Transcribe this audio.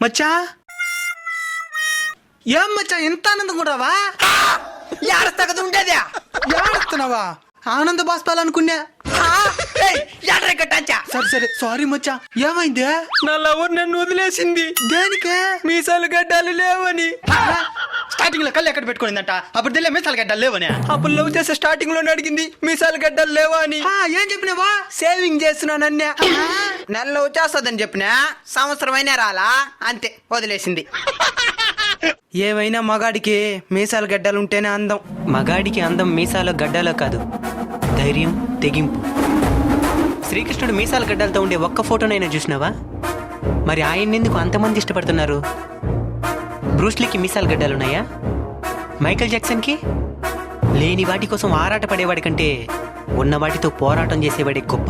మచ్చా ఏం మచ్చా ఎంత ఆనందం కూడావా? ఏడస్తగదు ఉండేదే ఏడుస్తున్నావా? ఆనంద బాష్పాలనుకున్నా. సరే సరే సారీ మచ్చా. ఏమైందే? నా లవర్ నన్ను వదిలేసింది. దేనికే? మీసాలు గడ్డాలు లేవని. స్టార్టింగ్ లో కళ్ళు ఎక్కడ పెట్టుకునిందంట, అప్పుడు తెలియ మీసాలు గడ్డలు లేవని. అప్పుడు లవ్ చేసే స్టార్టింగ్ లోనే అడిగింది మీసాలు గడ్డాలు లేవా అని. ఏం చెప్పినావా? సేవింగ్ చేస్తున్నానన్నే. నెల లవ్ చేస్తుందని చెప్పినా సంవత్సరం అయినా రాలా, అంతే వదిలేసింది. ఏమైనా మగాడికి మీసాలు గడ్డలు ఉంటేనే అందం. మగాడికి అందం మీసాల గడ్డాలో కాదు, ధైర్యం, తెగింపు. శ్రీకృష్ణుడు మీసాల గడ్డలతో ఉండే ఒక్క ఫోటోనైనా చూసినావా? మరి ఆయన్నెందుకు అంతమంది ఇష్టపడుతున్నారు? బ్రూస్లీకి మీసాల గడ్డలున్నాయా? మైకేల్ జాక్సన్కి? లేని వాటి కోసం ఆరాట పడేవాడి కంటే ఉన్న వాటితో పోరాటం చేసేవాడే గొప్ప.